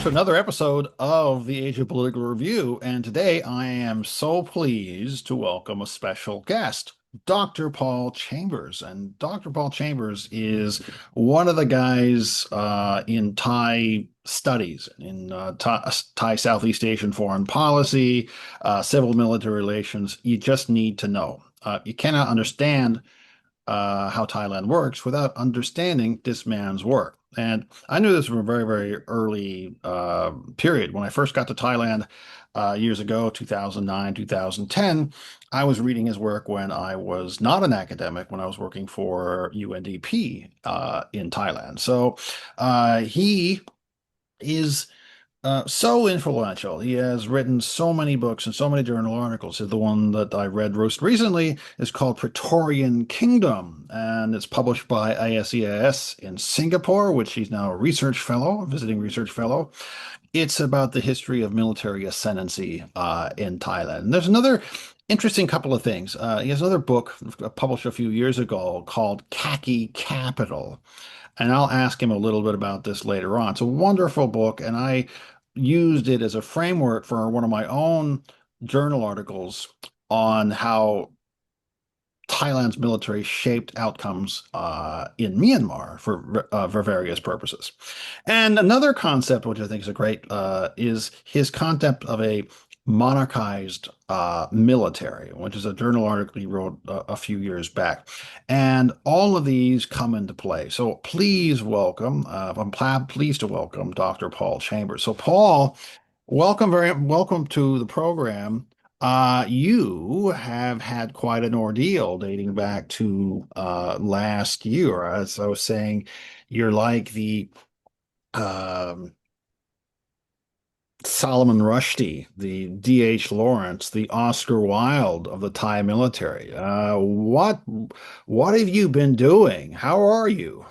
to another episode of the Age of Political Review, and today I am so pleased to welcome a special guest, Dr. Paul Chambers. And Dr. Paul Chambers is one of the guys in Thai studies, in Thai Southeast Asian foreign policy, civil military relations. You just need to know. You cannot understand how Thailand works without understanding this man's work. And I knew this from a very, very early period. When I first got to Thailand years ago, 2009, 2010, I was reading his work when I was not an academic, when I was working for UNDP in Thailand. So he is so influential. He has written so many books and so many journal articles. The one that I read most recently is called Praetorian Kingdom, and it's published by ISEAS in Singapore, which he's now a research fellow, a visiting research fellow. It's about the history of military ascendancy in Thailand. And there's another interesting couple of things. He has another book published a few years ago called Khaki Capital. And I'll ask him a little bit about this later on. It's a wonderful book, and I used it as a framework for one of my own journal articles on how Thailand's military shaped outcomes in Myanmar for various purposes. And another concept, which I think is a great, is his concept of a monarchized military, which is a journal article he wrote a few years back. And all of these come into play. So please welcome, I'm pleased to welcome Dr. Paul Chambers. So Paul, welcome to the program. You have had quite an ordeal dating back to last year. As I was saying, you're like the um, Solomon Rushdie, the D.H. Lawrence, the Oscar Wilde of the Thai military. What have you been doing? How are you?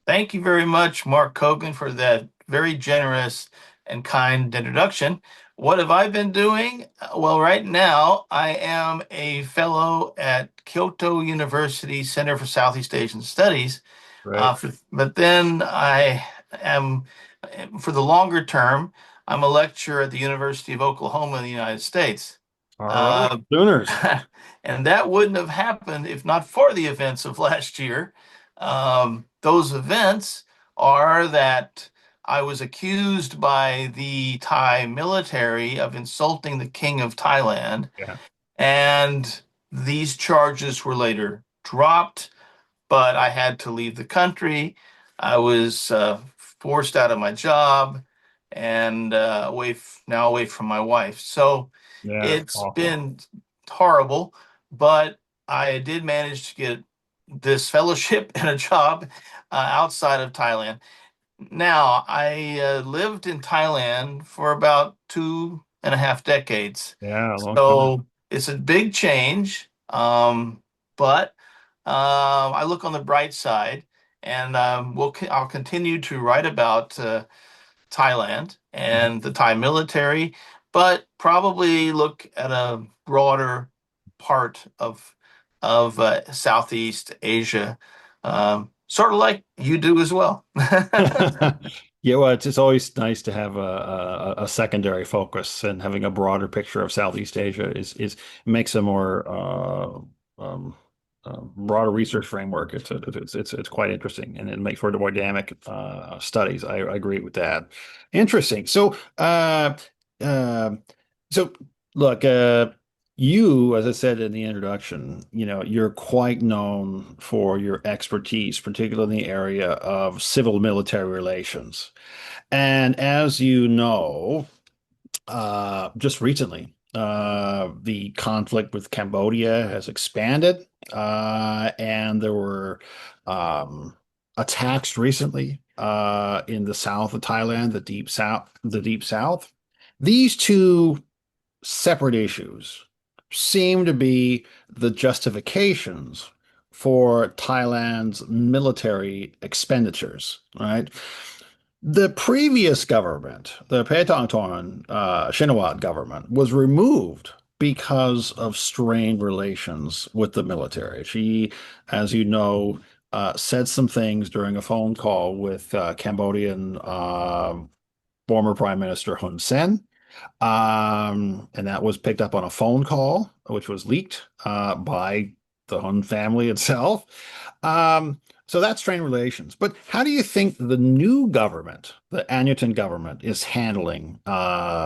Thank you very much, Mark Kogan, for that very generous and kind introduction. What have I been doing? Well, right now I am a fellow at Kyoto University Center for Southeast Asian Studies. Right. But then I am, for the longer term, I'm a lecturer at the University of Oklahoma in the United States. All right. Uh, Sooners. and that wouldn't have happened if not for the events of last year. Those events are that I was accused by the Thai military of insulting the King of Thailand, Yeah. and these charges were later dropped, but I had to leave the country. I was forced out of my job and now away from my wife. So Yeah. it's Awful. been horrible, but I did manage to get this fellowship and a job outside of Thailand. Now, I lived in Thailand for about 2.5 decades. Yeah. A long time. So it's a big change. But I look on the bright side, and I'll continue to write about Thailand Mhm. and the Thai military, but probably look at a broader part of Southeast Asia, sort of like you do as well. Yeah, well, it's always nice to have a secondary focus, and having a broader picture of Southeast Asia is makes a more broader research framework. It's quite interesting, and it makes for the more dynamic studies. I agree with that. Interesting. Uh, so look, you, as I said in the introduction, you're quite known for your expertise, particularly in the area of civil military relations. And as you know, just recently, the conflict with Cambodia has expanded, and there were attacks recently in the south of Thailand, the deep south, the deep south. These two separate issues seem to be the justifications for Thailand's military expenditures, right? The previous government, the Praetorian Shinawatra government, was removed because of strained relations with the military. She, as you know, said some things during a phone call with Cambodian former Prime Minister Hun Sen. And that was picked up on a phone call, which was leaked by the Hun family itself. So that's strained relations. But how do you think the new government, the Anutin government, is handling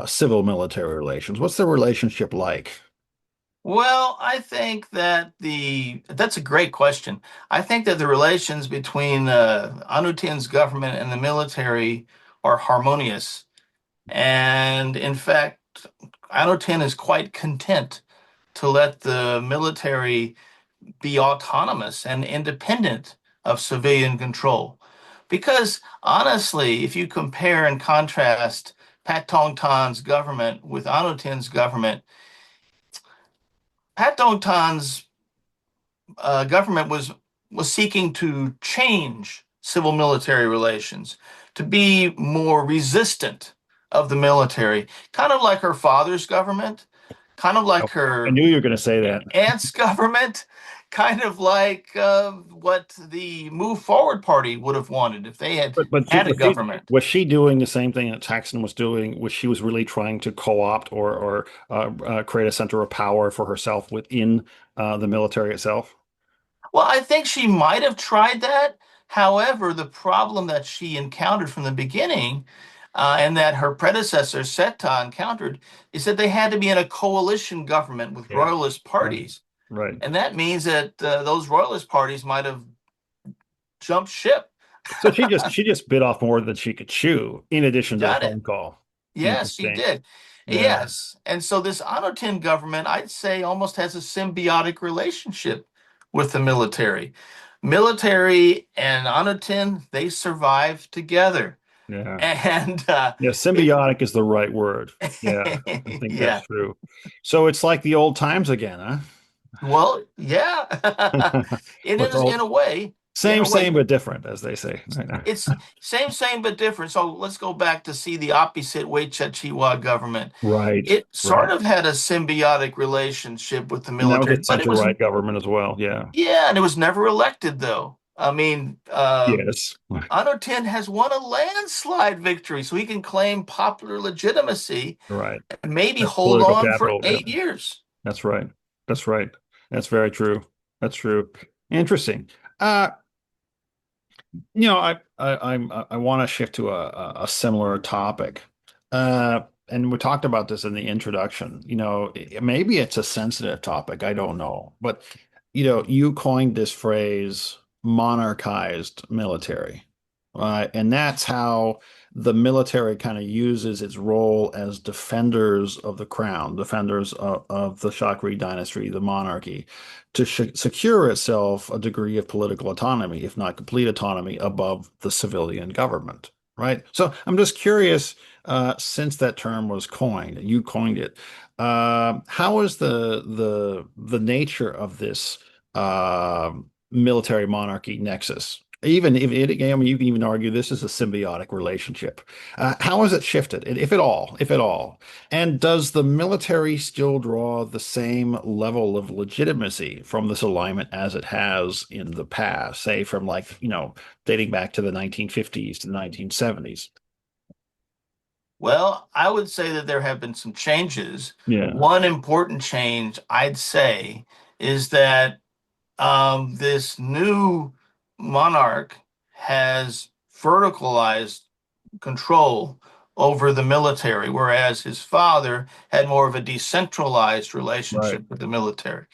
civil military relations? What's the relationship like? Well, I think that that's a great question. I think that the relations between Anutin's government and the military are harmonious. And in fact, Anutin is quite content to let the military be autonomous and independent of civilian control. Because honestly, if you compare and contrast Pat Tongtan's government with Anutin's government, Pat Tongtan's government was seeking to change civil military relations to be more resistant of the military, kind of like her father's government, kind of like Oh, I her knew you were going to say that. aunt's government, kind of like what the Move Forward Party would have wanted if they had But had a government. was she doing the same thing that Saxon was doing? Was she was really trying to co-opt or create a center of power for herself within the military itself? Well, I think she might have tried that. However, the problem that she encountered from the beginning, and that her predecessor Seta encountered, is that they had to be in a coalition government with Yeah. royalist Right. parties. Right. And that means that those royalist parties might have jumped ship. So she just bit off more than she could chew, in addition to the Got phone it. call. Yes, he Interesting. did. Yeah. Yes. And so this Onotin government, I'd say, almost has a symbiotic relationship with the military. Military and Onotin, they survive together. Yeah. And Yeah. it, Symbiotic is the right word. Yeah. I think that's yeah. true. So it's like the old times again, Well, yeah. huh? It With is all in same, a way, same, but different, as they say. Right. it's same, but different. So let's go back to see the opposite Wei government. Right. It sort Right. of had a symbiotic relationship with the And that was military, a but it was, center-right government as well. Yeah. yeah, and it was never elected though. I mean, Yes. Anno 10 has won a landslide victory, so he can claim popular legitimacy Right. and maybe That's hold political on for capital. Yeah. 8 years. That's right. That's right. That's very true. That's true. Interesting. Uh, I want to shift to a similar topic. And we talked about this in the introduction. Maybe it's a sensitive topic. I don't know. But, you coined this phrase, monarchized military. And that's how the military kind of uses its role as defenders of the crown, defenders of the Shakri dynasty, the monarchy, to secure itself a degree of political autonomy, if not complete autonomy, above the civilian government. Right. So I'm just curious, since that term was coined, you coined it, how is the nature of this military monarchy nexus? Even if I mean, you can even argue this is a symbiotic relationship. How has it shifted, if at all, if at all? And does the military still draw the same level of legitimacy from this alignment as it has in the past, say from dating back to the 1950s to the 1970s? Well, I would say that there have been some changes. Yeah, One important change I'd say is that this new monarch has verticalized control over the military, whereas his father had more of a decentralized right, relationship with the military.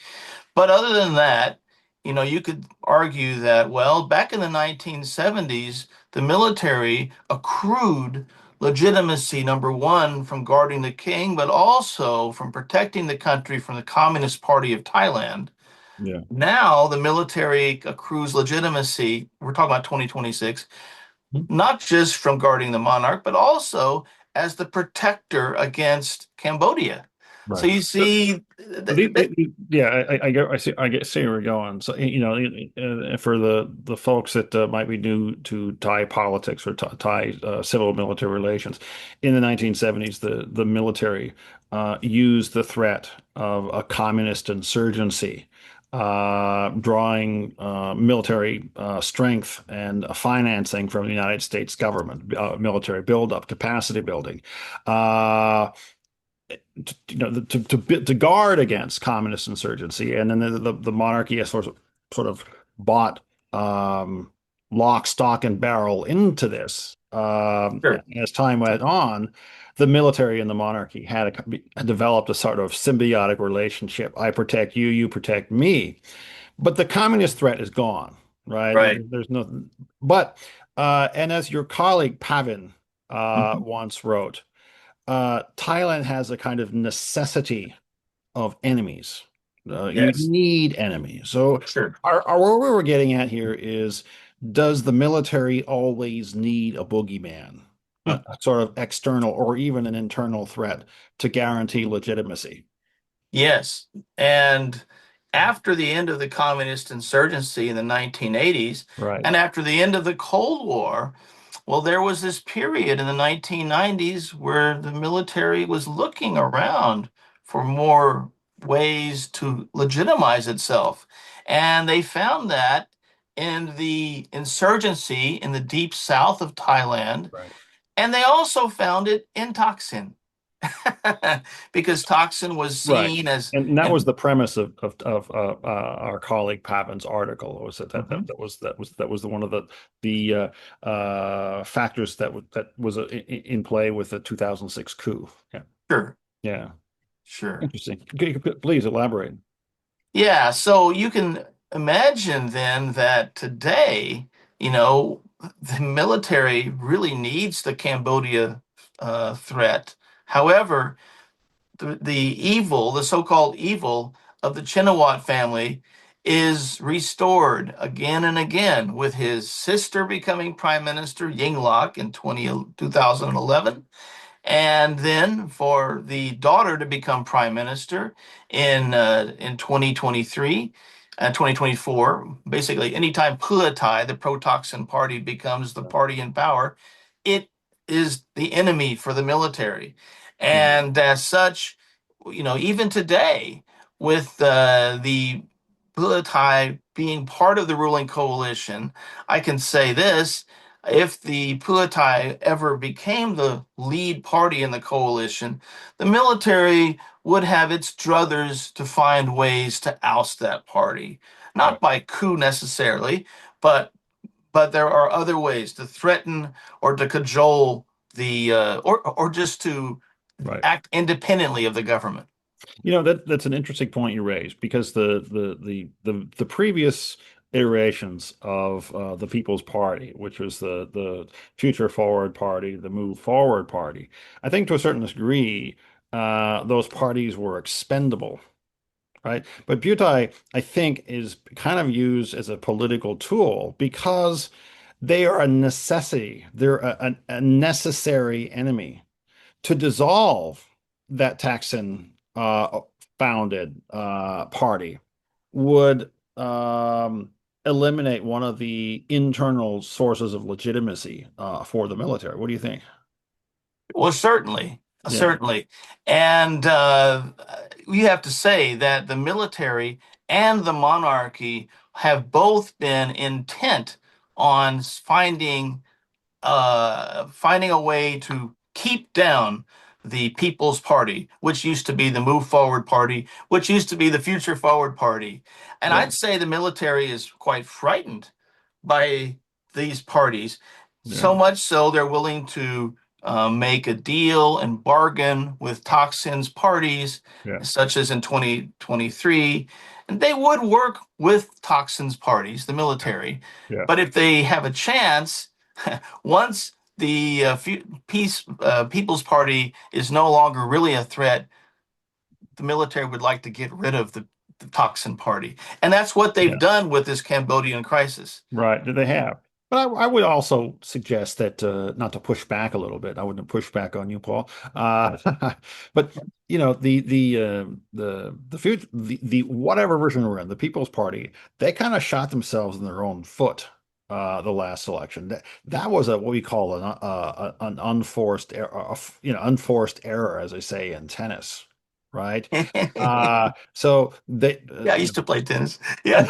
But other than that, you could argue that, well, back in the 1970s, the military accrued legitimacy, number one, from guarding the king, but also from protecting the country from the Communist Party of Thailand. yeah, Now the military accrues legitimacy, we're talking about 2026, not just from guarding the monarch, but also as the protector against Cambodia. So right. you see that, Yeah, I see where we're going. So, for the folks that might be new to Thai politics or Thai civil military relations, in the 1970s, the military used the threat of a communist insurgency drawing military strength and financing from the United States government, military buildup, capacity building. Uh, to guard against communist insurgency, and then the monarchy has sort of bought um, lock, stock, and barrel into this. Sure. As time went on, the military and the monarchy had developed a sort of symbiotic relationship. I protect you, you protect me. But the communist threat is gone, right? Right. There's nothing. But and as your colleague Pavin Mhm. once wrote, Thailand has a kind of necessity of enemies. You Yes. need enemies. So, Sure. what we were getting at here is, does the military always need a boogeyman, a sort of external or even an internal threat to guarantee legitimacy? Yes. And after the end of the communist insurgency in the 1980s, Right, and after the end of the Cold War, well, there was this period in the 1990s where the military was looking around for more ways to legitimize itself. And they found that in the insurgency in the deep south of Thailand, right, and they also found it in Thaksin. Because Toxin was right. seen as And that was an the premise of our colleague Pavin's article. Was Mhm. that was the one of the factors that was in play with the 2006 coup. Yeah, Sure, yeah. sure. Interesting. Please elaborate. Yeah, so you can imagine then that today, you know, the military really needs the Cambodia threat. However, the evil, the so-called evil of the Chinawat family is restored again and again with his sister becoming prime minister, Yingluck, in 2011, and then for the daughter to become prime minister in 2023 and 2024. Basically, anytime Puatai, the pro-Thaksin party, becomes the party in power, it is the enemy for the military. Yeah, And as such, even today, with the Puatai being part of the ruling coalition, I can say this: if the Puatai ever became the lead party in the coalition, the military would have its druthers to find ways to oust that party. right, Not by coup necessarily, but there are other ways to threaten or to cajole or just to right. act independently of the government. That's an interesting point you raised, because the previous iterations of the People's Party, which was the Future Forward Party, the Move Forward Party, I think to a certain degree, those parties were expendable, right? But Bhutai, I think, is kind of used as a political tool because they are a necessity. They're a necessary enemy to dissolve that Taksin founded party would eliminate one of the internal sources of legitimacy for the military. What do you think? Well, certainly, Yeah, certainly. And we have to say that the military and the monarchy have both been intent on finding a way to keep down the People's Party, which used to be the Move Forward Party, which used to be the Future Forward Party. And yeah, I'd say the military is quite frightened by these parties, yeah, so much so they're willing to make a deal and bargain with Thaksin's parties, yeah, such as in 2023. And they would work with Thaksin's parties, the military. yeah, But if they have a chance, once the People's Party is no longer really a threat, the military would like to get rid of the Thaksin party. And that's what they've yeah. done with this Cambodian crisis. Right. Did they have? But I would also suggest that not to push back a little bit. I wouldn't push back on you, Paul. But the future the whatever version we're in, the People's Party, they kind of shot themselves in their own foot the last election. That was what we call an unforced error, unforced error, as they say in tennis. right? Yeah, So they, I used to play tennis. Yeah.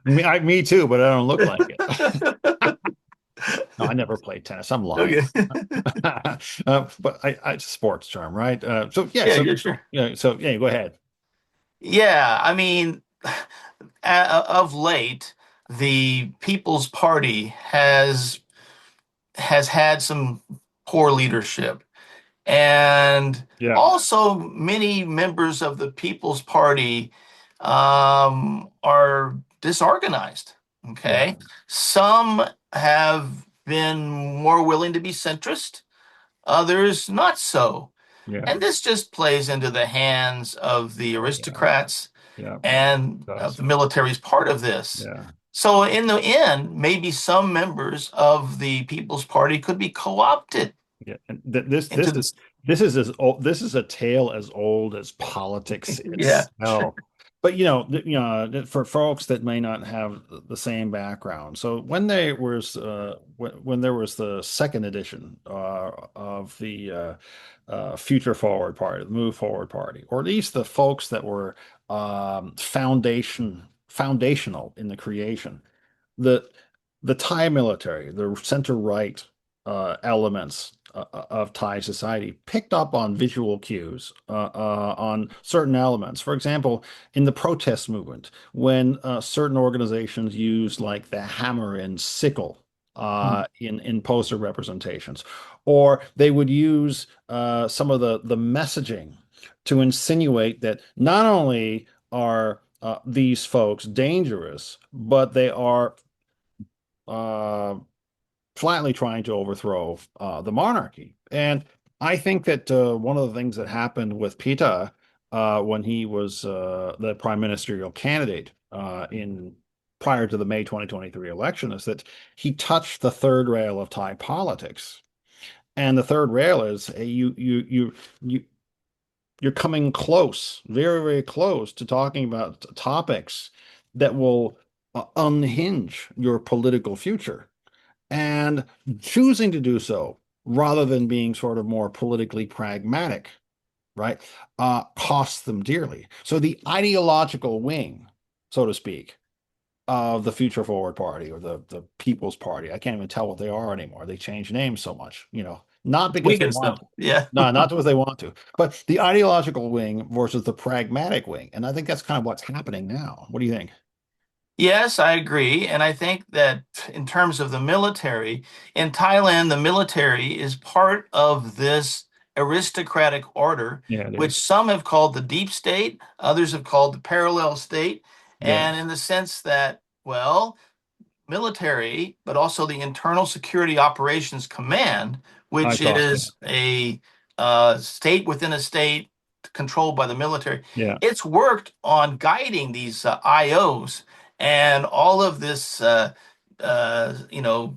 me too, but I don't look like it. No, I never played tennis. I'm lying. Okay. But it's a sports term, right? So yeah, Yeah, yeah, sure. yeah, go ahead. Yeah, I mean, of late, the People's Party has had some poor leadership. And Yeah, also, many members of the People's Party are disorganized. yeah, Okay. Some have been more willing to be centrist, others not so. yeah, And this just plays into the hands of the yeah, aristocrats, yeah. and Does the military is part of this. yeah. So, in the end, maybe some members of the People's Party could be co-opted Yeah, and th this into this is this. this is as old. This is a tale as old as politics Yeah, sure. itself. But for folks that may not have the same background, so when there was the second edition of the Future Forward Party, the Move Forward Party, or at least the folks that were foundational in the creation, the Thai military, the center right elements of Thai society picked up on visual cues on certain elements. For example, in the protest movement, when certain organizations used like the hammer and sickle in poster representations, or they would use some of the messaging to insinuate that not only are these folks dangerous, but they are uh, flatly trying to overthrow the monarchy. And I think that one of the things that happened with Pita when he was the prime ministerial candidate in prior to the May 2023 election is that he touched the third rail of Thai politics. And the third rail is you you're coming close, very, very close to talking about topics that will unhinge your political future and choosing to do so rather than being sort of more politically pragmatic, right, costs them dearly. So the ideological wing, so to speak, of the Future Forward Party or the People's Party, I can't even tell what they are anymore. They change names so much, not because they Weekend want stuff. to. Yeah. No, not because they want to, but the ideological wing versus the pragmatic wing. And I think that's kind of what's happening now. What do you think? Yes, I agree. And I think that in terms of the military, in Thailand, the military is part of this aristocratic order, Yeah, it which is. some have called the deep state, others have called the parallel state. Yeah, And in the sense that, well, military, but also the Internal Security Operations Command, I which thought, yeah, is a state within a state controlled by the military. yeah, It's worked on guiding these IOs and all of this,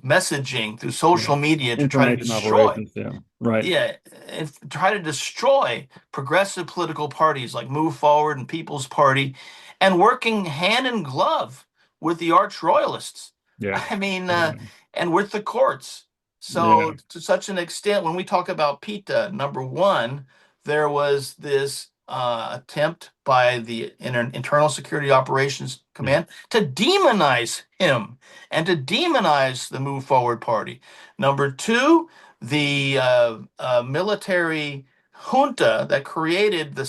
messaging through yeah. social media to try to Information destroy. operations, yeah, right. Yeah, and try to destroy progressive political parties like Move Forward and People's Party, and working hand in glove with the arch royalists. Yeah, I mean, yeah, and with the courts. yeah, So, to such an extent, when we talk about PETA, number one, there was this attempt by the Internal Security Operations yeah, Command to demonize him and to demonize the Move Forward Party. Number two, the military junta that created the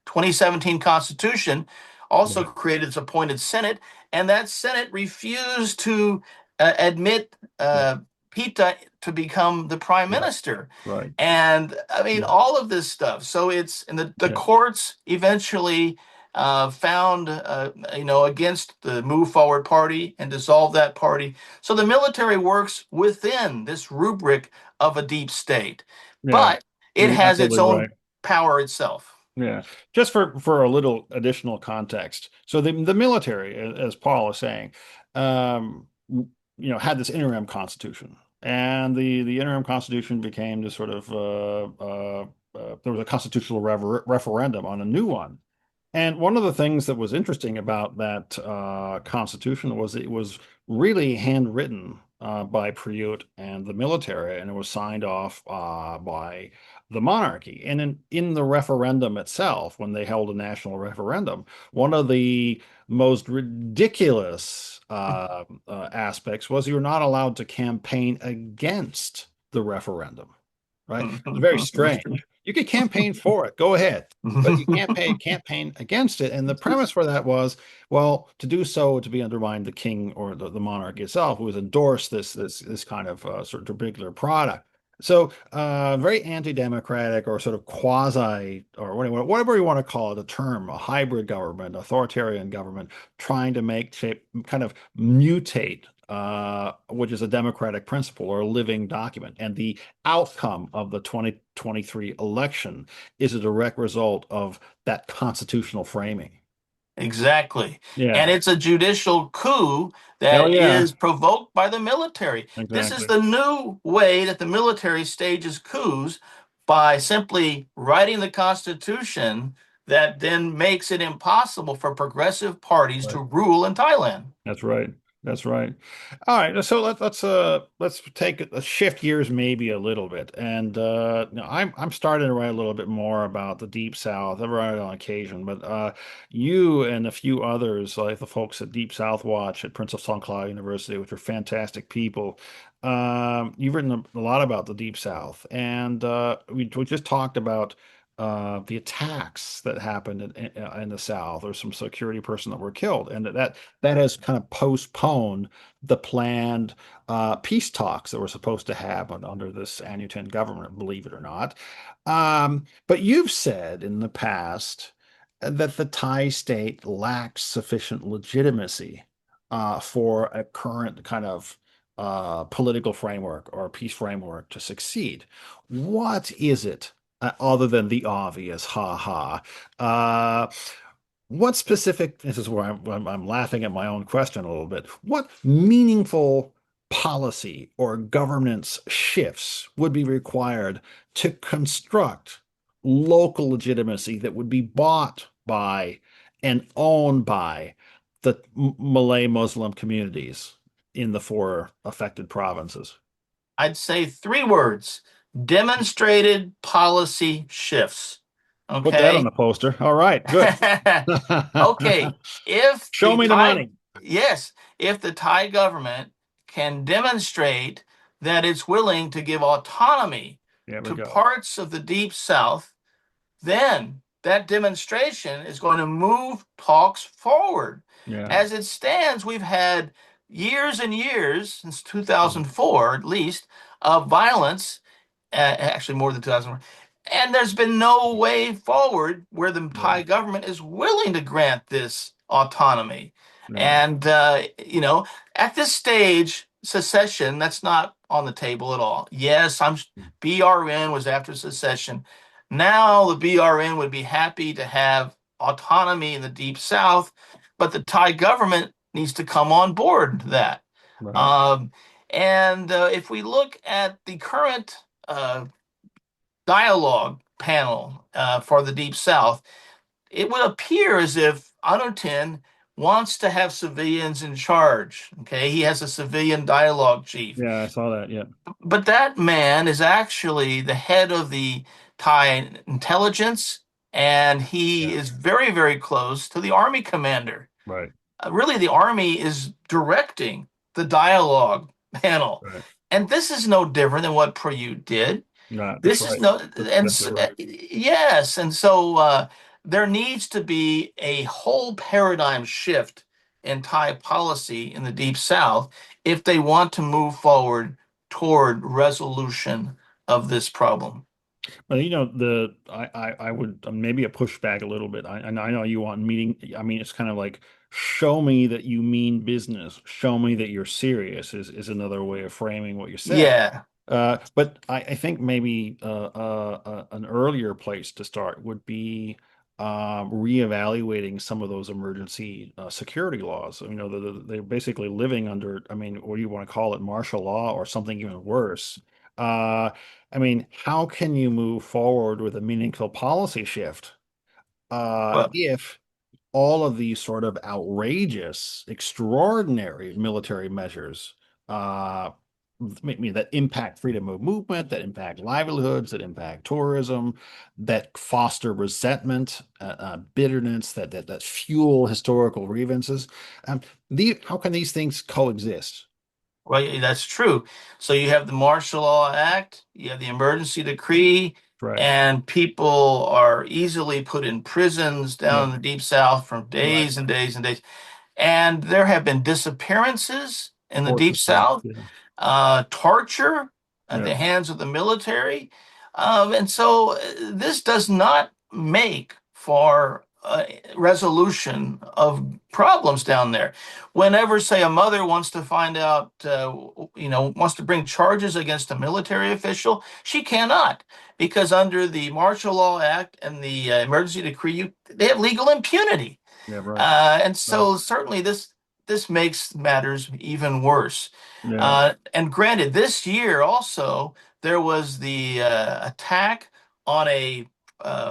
2017 Constitution also yeah, created its appointed Senate, and that Senate refused to admit yeah, Pita to become the prime yeah, minister. right. And I mean, Yeah, all of this stuff. So it's, and the yeah, courts eventually found, against the Move Forward Party and dissolved that party. So the military works within this rubric of a deep state, yeah. but it You're has its absolutely own right. power itself. Yeah, just for a little additional context. So the military, as Paul is saying, had this interim constitution, and the interim constitution became this sort of there was a constitutional referendum on a new one. And one of the things that was interesting about that constitution was it was really handwritten by Priyut and the military, and it was signed off by the monarchy. And in the referendum itself, when they held a national referendum, one of the most ridiculous aspects was you're not allowed to campaign against the referendum, right? It's very strange. You could campaign for it, go ahead, but you can't campaign against it. And the premise for that was, well, to do so would to be undermine the king or the monarch itself, who has endorsed this kind of sort of particular product. So, very anti-democratic or sort of quasi or whatever you want to call it, a term, a hybrid government, authoritarian government, trying to make shape, kind of mutate, which is a democratic principle or a living document. And the outcome of the 2023 election is a direct result of that constitutional framing. Exactly. And Yeah. it's a judicial coup Hell that yeah. is provoked by the military. This is Exactly. the new way that the military stages coups by simply writing the Constitution that then makes it impossible for progressive parties to Right. rule in Thailand. That's right. That's right. All right. So let's take a shift gears maybe a little bit. And I'm starting to write a little bit more about the Deep South. I write on occasion, but you and a few others, like the folks at Deep South Watch at Prince of Songkhla University, which are fantastic people. You've written a lot about the Deep South, and we just talked about the attacks that happened in the South, or some security person that were killed, and that has kind of postponed the planned peace talks that we're supposed to have under this Anutin government, believe it or not. But you've said in the past that the Thai state lacks sufficient legitimacy for a current kind of political framework or peace framework to succeed. What is it, other than the obvious, ha ha? Uh, what specific, this is where I'm laughing at my own question a little bit. What meaningful policy or governance shifts would be required to construct local legitimacy that would be bought by and owned by the Malay Muslim communities in the four affected provinces? I'd say three words: demonstrated policy shifts. Put that on Okay. the poster. All right, good. Okay, if Show the me the Thai, money. yes, if the Thai government can demonstrate that it's willing to give autonomy There we to go. parts of the Deep South, then that demonstration is going to move talks forward. Yeah. As it stands, we've had years and years, since Mhm. 2004 at least, of violence, actually more than 2004. And there's been no way forward where the Yeah. Thai government is willing to grant this autonomy. Yeah. And, at this stage, secession, that's not on the table at all. Yes, BRN was after secession. Now the BRN would be happy to have autonomy in the Deep South, but the Thai government needs to come on board that. Right. Um, and if we look at the current dialogue panel for the Deep South, it would appear as if Anutin wants to have civilians in charge. Okay, he has a civilian dialogue chief, Yeah, I saw that. Yeah. but that man is actually the head of the Thai intelligence, and he Yeah. is very, very close to the army commander. Right. Really, the army is directing the dialogue panel. Right. And this is no different than what Prayut did. No, that's This is right. no, That's and exactly right. yes, and so there needs to be a whole paradigm shift in Thai policy in the Deep South if they want to move forward toward resolution of this problem. Well, I would maybe a pushback a little bit. I know you want meeting. I mean, it's kind of like show me that you mean business. Show me that you're serious is another way of framing what you said. Yeah. But I think maybe an earlier place to start would be reevaluating some of those emergency security laws. You know, they're basically living under, I mean, what do you want to call it, martial law or something even worse? Uh, I mean, how can you move forward with a meaningful policy shift Well, if all of these sort of outrageous, extraordinary military measures that impact freedom of movement, that impact livelihoods, that impact tourism, that foster resentment, bitterness, that fuel historical grievances. How can these things coexist? Well, yeah, that's true. So you have the Martial Law Act, you have the emergency decree, Right. and people are easily put in prisons Yeah. down in the Deep South for Right. days and days and days. And there have been disappearances in the Torture. Deep South, Yeah. torture at Yeah. the hands of the military. And so this does not make for resolution of problems down there. Whenever, say, a mother wants to find out, wants to bring charges against a military official, she cannot because under the Martial Law Act and the Emergency Decree, they have legal impunity. Yeah. Right. And Right. so certainly this makes matters even worse. Yeah. And granted, this year also there was the attack on a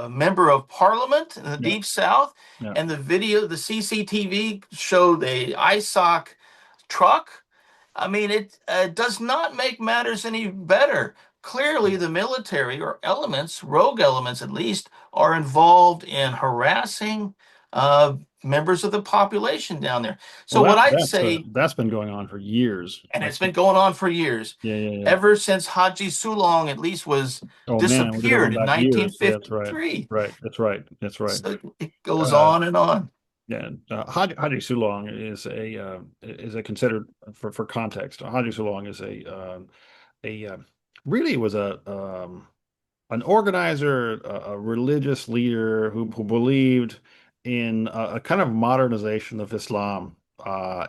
member of parliament in the Yeah. Deep South, Yeah. and the CCTV showed a ISOC truck. I mean, it does not make matters any better. Clearly, the military or elements, rogue elements at least, are involved in harassing members of the population down there. Well, So, what I'd say, that's been going on for years. and Like, it's been going on for years, yeah. Yeah. Yeah. ever since Haji Sulong at least was Oh man, we're going disappeared in back years. Yeah, that's right. 1953. Right. That's right. That's right. So it goes Uh, on and on. yeah. Haji Sulong is a considered for context. Haji Sulong is a really was a an organizer, a religious leader who believed in a kind of modernization of Islam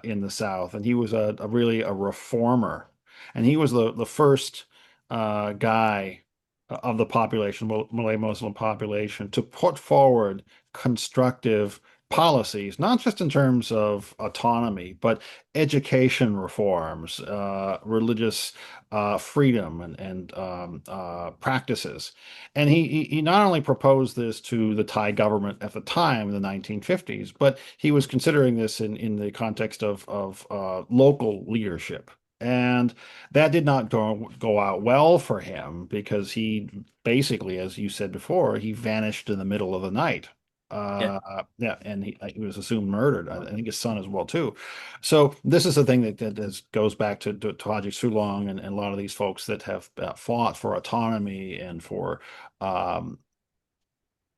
in the South, and he was a really a reformer, and he was the first guy of the population, Malay-Muslim population, to put forward constructive policies, not just in terms of autonomy, but education reforms, religious freedom and practices. And he not only proposed this to the Thai government at the time in the 1950s, but he was considering this in the context of local leadership. And that did not go out well for him because he basically, as you said before, he vanished in the middle of the night. Yeah. Yeah, and he was assumed murdered. I think his son as well too. So this is the thing goes back to Haji Sulong and a lot of these folks that have fought for autonomy and for um,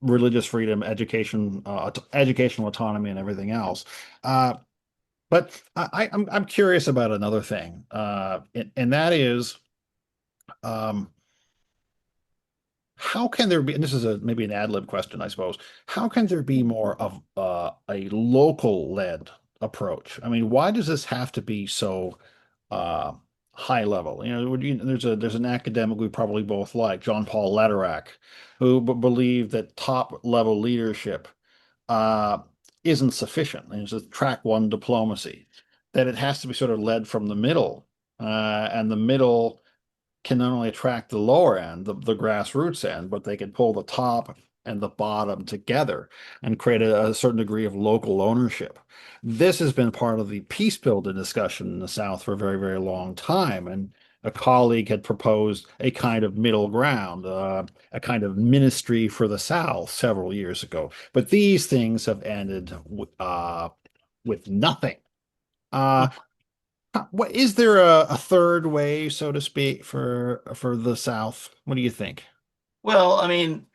religious freedom, educational autonomy, and everything else. Uh, but I'm curious about another thing, and that is um, how can there be, and this is maybe an ad lib question, I suppose, how can there be more of a local led approach? I mean, why does this have to be so uh, high level? There's an academic we probably both like, John Paul Lederach, who believed that top level leadership uh, isn't sufficient. There's a track one diplomacy, that it has to be sort of led from the middle, and the middle can not only attract the lower end, the grassroots end, but they can pull the top and the bottom together and create a certain degree of local ownership. This has been part of the peace building discussion in the South for a very, very long time. And a colleague had proposed a kind of middle ground, a kind of ministry for the South several years ago. But these things have ended with nothing. Uh, what is there a third way, so to speak, for the South? What do you think? Well, I mean,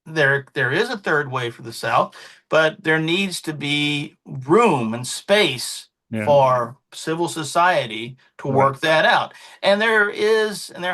there is a third way for the South, but there needs to be room and space Yeah, for civil society to right. work that out. And there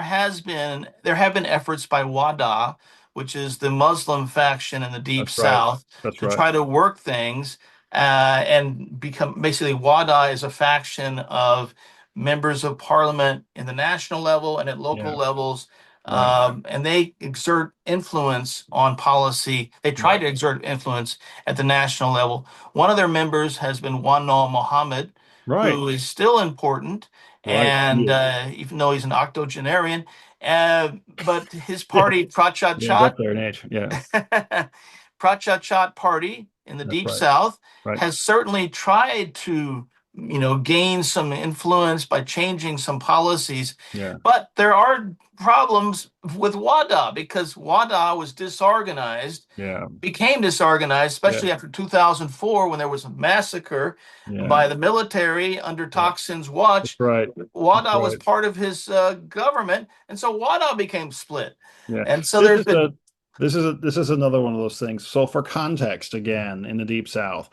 have been efforts by WADA, which is the Muslim faction in the Deep That's right. South, That's to right. try to work things and become basically WADA is a faction of members of parliament in the national level and at local Yeah, levels, right, and they exert influence on policy. They try right, to exert influence at the national level. One of their members has been Wanal Mohammed, right, who is still important, right. and Yeah, even though he's an octogenarian, but his yeah, party, Prachad yeah. He's Chot, up there in age. Yeah, Prachad Chot Party in the that's Deep right. South Right. has certainly tried to gain some influence by changing some policies. Yeah. But there are problems with WADA because WADA was disorganized, Yeah. became disorganized, Yeah. especially after 2004 when there was a massacre Yeah. by the military under Yeah. Thaksin's That's watch. right. That's WADA was right. part of his government, and so WADA became split. Yeah. And so This there's is been, a this is another one of those things. So for context, again, in the Deep South,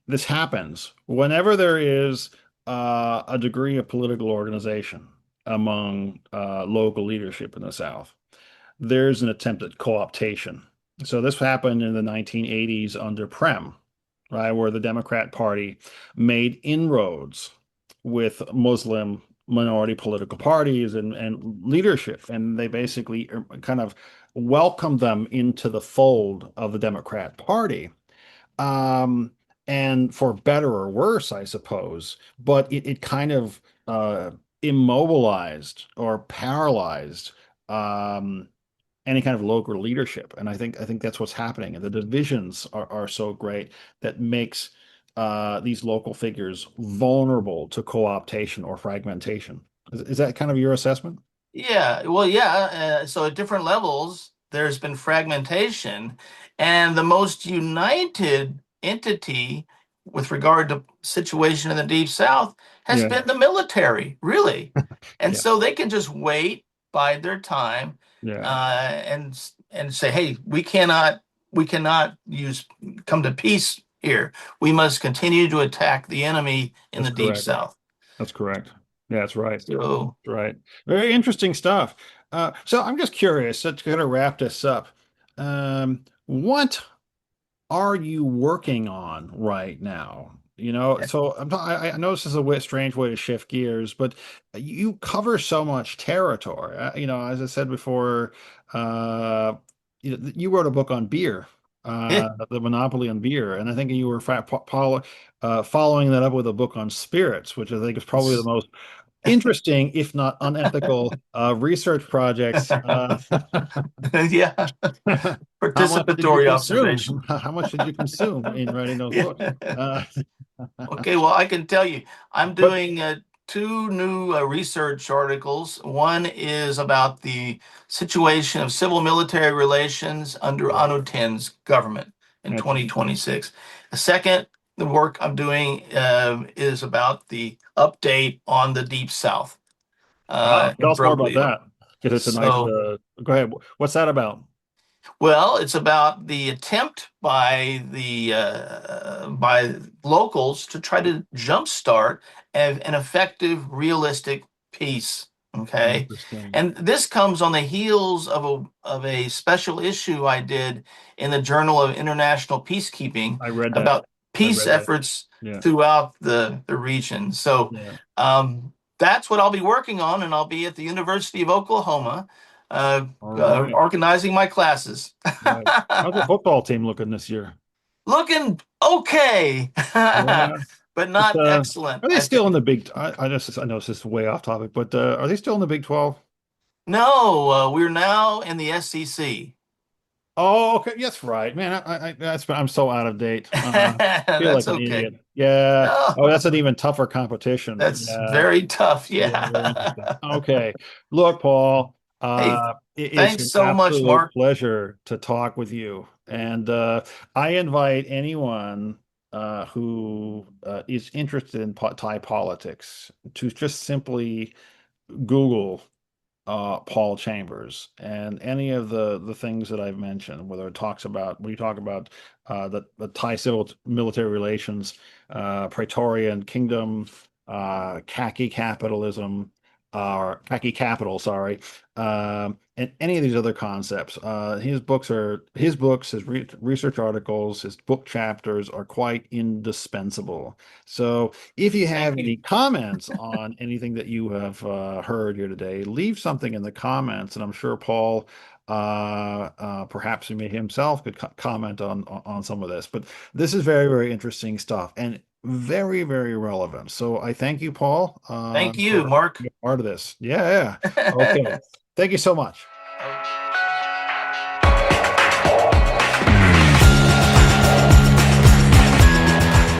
this happens whenever there is a degree of political organization among local leadership in the South. There's an attempt at co-optation. So this happened in the 1980s under Prem, right, where the Democrat Party made inroads with Muslim minority political parties and leadership, and they basically kind of welcomed them into the fold of the Democrat Party. Um, and for better or worse, I suppose, but it kind of immobilized or paralyzed um, any kind of local leadership. And I think that's what's happening. And the divisions are so great that makes these local figures vulnerable to co-optation or fragmentation. Is that kind of your assessment? yeah, well, yeah. So at different levels, there's been fragmentation, and the most united entity with regard to situation in the Deep South has Yeah, been the military, really. And yeah, so they can just wait, bide their time, yeah. and say, "Hey, we cannot use come to peace here. We must continue to attack the enemy in That's the Deep correct. South." That's correct. Yeah, that's right. So, That's right. Very interesting stuff. So I'm just curious, to kind of wrap this up. What are you working on right now? So I know this is a strange way to shift gears, but you cover so much territory. As I said before, you wrote a book on beer, yeah. the monopoly on beer, and I think you were following that up with a book on spirits, which I think is probably the most interesting, if not unethical, research projects. Yeah, How much did you participatory consume? observation. How much did you consume in writing those Yeah. books? Uh, Okay, well, I can tell you, I'm but doing two new research articles. One is about the situation of civil military relations under yeah, Anu Ten's government in that's 2026. The second, the work I'm doing is about the update on the Deep South tell in us more about Broglio. that because it's a nice. So, Go ahead. What's that about? well, it's about the attempt by locals to try to jumpstart an effective, realistic peace. Okay, Interesting. and this comes on the heels of a special issue I did in the Journal of International Peacekeeping I read that. about I peace read that. efforts Yeah. throughout the region. So Yeah. that's what I'll be working on, and I'll be at the University of Oklahoma All right. organizing my classes. Right. How's the football team looking this year? Looking okay, Yeah. but It's, not excellent, are they I still in think. the Big? I know this is way off topic, but are they still in the Big 12? No, we're now in the SEC. Oh, okay. Yes, right, man. I'm so out of date. Feel That's like an okay. idiot. Yeah. Oh, No, that's an even tougher competition. that's Yeah. very tough. Yeah. Very Yeah. interesting. Okay. Look, Paul, Hey, it's thanks an so much, absolute Mark. pleasure to talk with you. And I invite anyone who is interested in Thai politics to just simply Google Paul Chambers and any of the things that I've mentioned, whether it talks about when you talk about the Thai civil military relations, Praetorian Kingdom, khaki capitalism, or khaki capital, sorry, and any of these other concepts. His books, his research articles, his book chapters are quite indispensable. So if you Thank have you. any comments on anything that you have heard here today, leave something in the comments, and I'm sure Paul, perhaps he may himself could comment on some of this. But this is very, very interesting stuff and very, very relevant. So I thank you, Paul, Thank you, for Mark. being part of this. Yeah, yeah. Okay. Thank you so much.